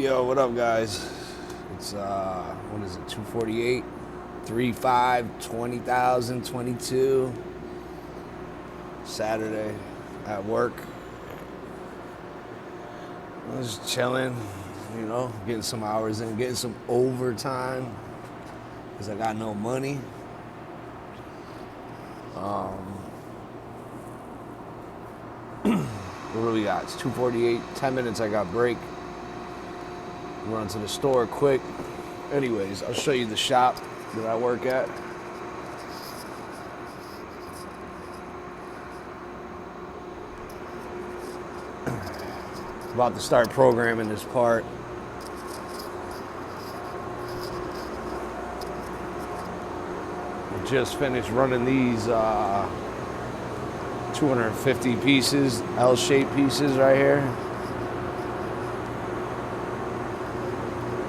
Yo, what up, guys? It's what is it? 248, 35, 20,000, 22. Saturday at work. I was just chilling, getting some hours in, getting some overtime because I got no money. What do we got? It's 2:48. 10 minutes. I got break. Run to the store quick. Anyways, I'll show you the shop that I work at. About to start programming this part. Just finished running these 250 pieces, L-shaped pieces right here.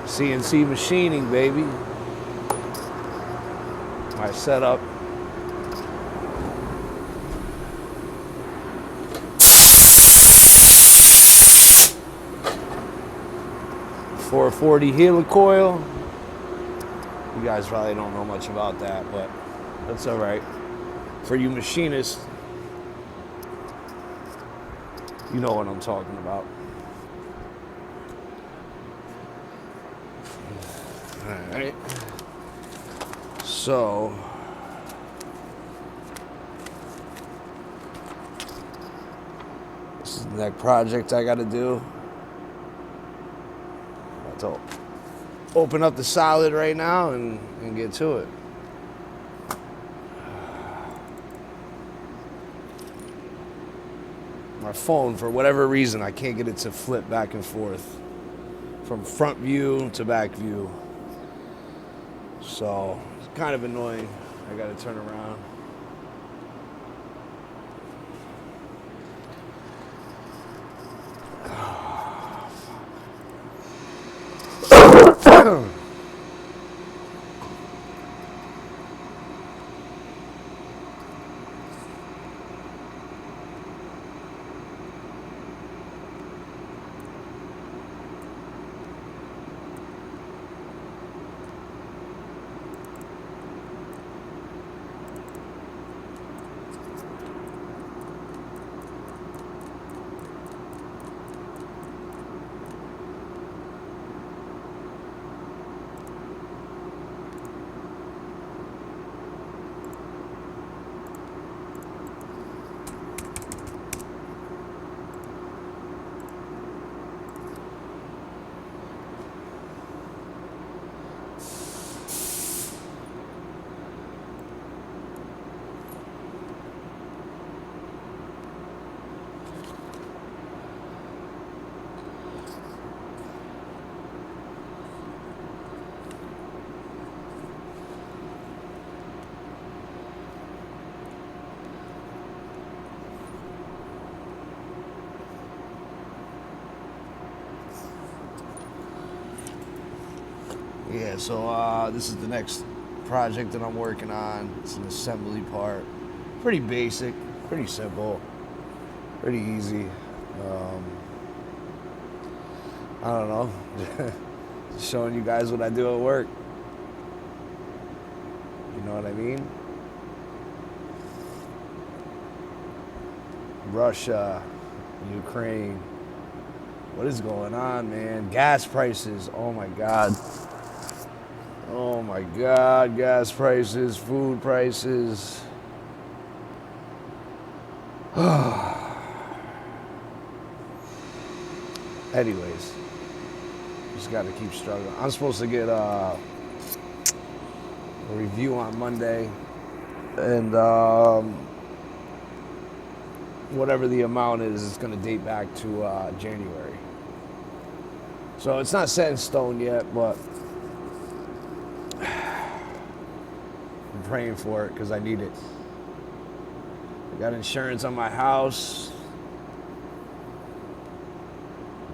CNC machining, baby. My setup. .440 helicoil. You guys probably don't know much about that, but that's all right. For you machinists, you know what I'm talking about. All right. So, this is the next project I got to do. About to open up the solid right now and get to it. My phone, for whatever reason, I can't get it to flip back and forth from front view to back view. So it's kind of annoying. I got to turn around. Yeah, so this is the next project that I'm working on. It's an assembly part. Pretty basic, pretty simple, pretty easy. I don't know. Just showing you guys what I do at work. You know what I mean? Russia, Ukraine. What is going on, man? Gas prices. Oh my God. Oh my God, gas prices, food prices. Anyways, just got to keep struggling. I'm supposed to get a review on Monday, and whatever the amount is, it's going to date back to January. So it's not set in stone yet, but I'm praying for it because I need it. I got insurance on my house.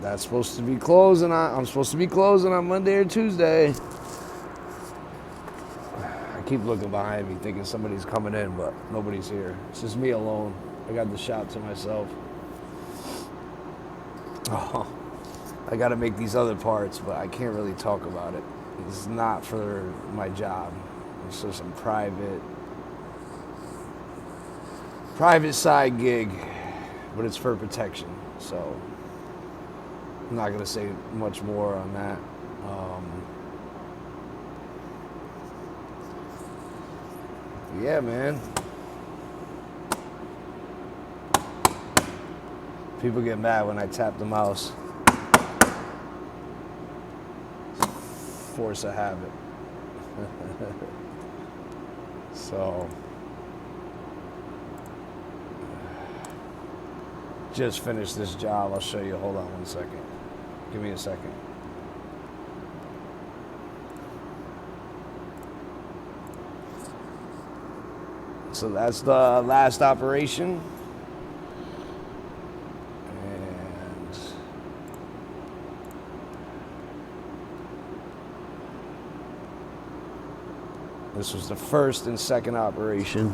That's supposed to be closing I'm supposed to be closing on Monday or Tuesday. I keep looking behind me thinking somebody's coming in, but nobody's here. It's just me alone. I got the shop to myself. Oh, I got to make these other parts, but I can't really talk about it. It's not for my job. It's just some private side gig, but it's for protection. So I'm not going to say much more on that. Yeah, man. People get mad when I tap the mouse. Force of habit. So, just finished this job. I'll show you. Hold on one second. Give me a second. So that's the last operation. And this was the first and second operation.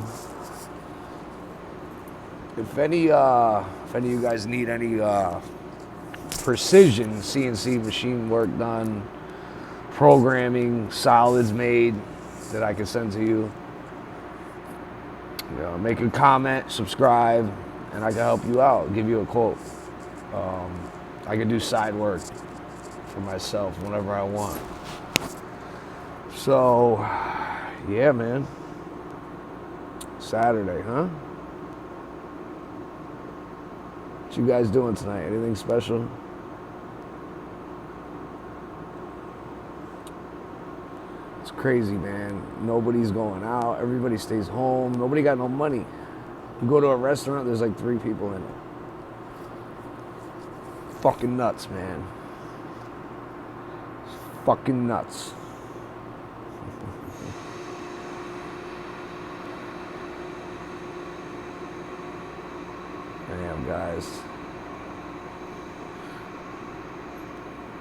If any of you guys need any precision CNC machine work done, programming, solids made that I can send to you, make a comment, subscribe, and I can help you out, give you a quote. I can do side work for myself whenever I want. So, yeah, man. Saturday, huh? What you guys doing tonight? Anything special? It's crazy, man. Nobody's going out. Everybody stays home. Nobody got no money. You go to a restaurant, there's like 3 people in it. Fucking nuts, man. Fucking nuts. Damn, guys.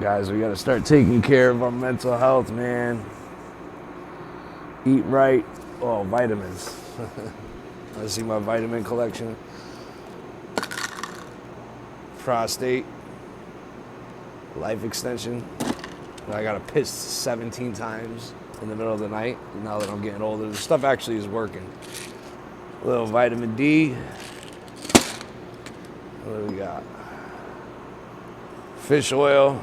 Guys, we gotta start taking care of our mental health, man. Eat right. Oh, vitamins. I see my vitamin collection. Prostate. Life extension. I got piss 17 times in the middle of the night. Now that I'm getting older, the stuff actually is working. A little vitamin D. What do we got? Fish oil.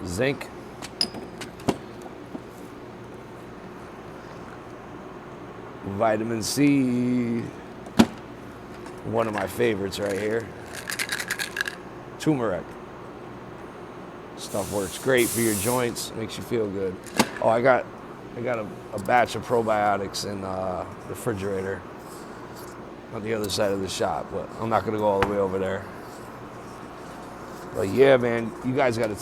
Zinc. Vitamin C. One of my favorites right here. Turmeric. Stuff works great for your joints. Makes you feel good. Oh, I got a batch of probiotics in the refrigerator on the other side of the shop, but I'm not gonna go all the way over there. But yeah, man, you guys gotta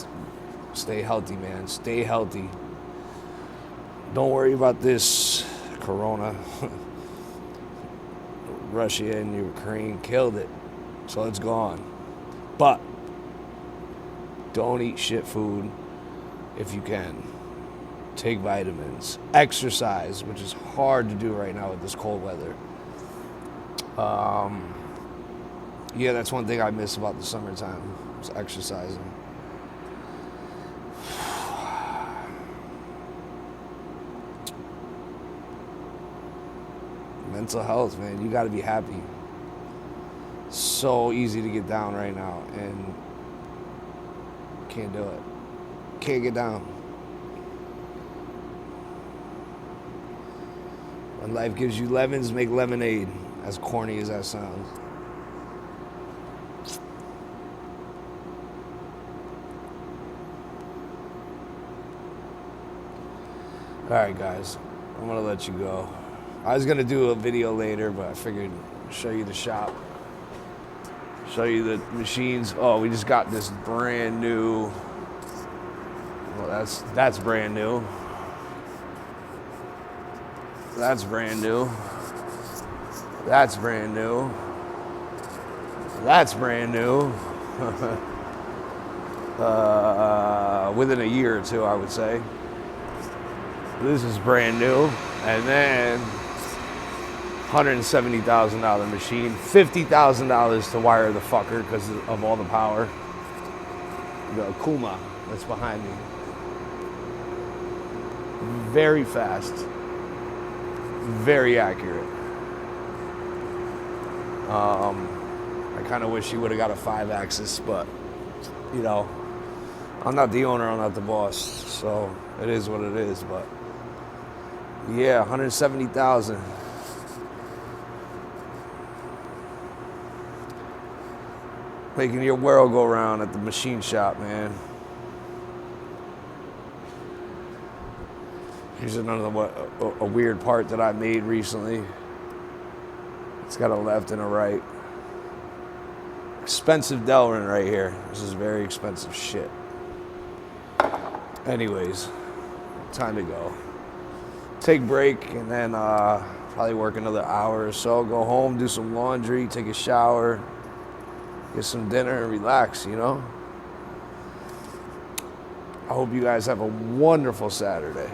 stay healthy, man. Stay healthy. Don't worry about this corona. Russia and Ukraine killed it, so it's gone. But don't eat shit food if you can. Take vitamins. Exercise, which is hard to do right now with this cold weather. Yeah, that's one thing I miss about the summertime, is exercising. Mental health, man, you gotta be happy. So easy to get down right now, and can't do it. Can't get down. When life gives you lemons, make lemonade. As corny as that sounds. Alright, guys, I'm gonna let you go. I was gonna do a video later, but I figured I'd show you the shop. Show you the machines. Oh, we just got this brand new. Well, that's brand new. That's brand new. That's brand new. That's brand new. Within a year or two, I would say. This is brand new. And then $170,000 machine. $50,000 to wire the fucker because of all the power. The Akuma that's behind me. Very fast. Very accurate. I kind of wish he would have got a 5-axis, but, you know, I'm not the owner, I'm not the boss, so it is what it is, but, yeah, 170,000. Making your world go round at the machine shop, man. Here's another a weird part that I made recently. It's got a left and a right. Expensive Delrin right here. This is very expensive shit. Anyways, time to go. Take break and then probably work another hour or so. Go home, do some laundry, take a shower, get some dinner and relax, you know? I hope you guys have a wonderful Saturday.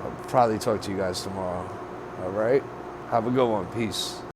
I'll probably talk to you guys tomorrow. All right? Have a good one. Peace.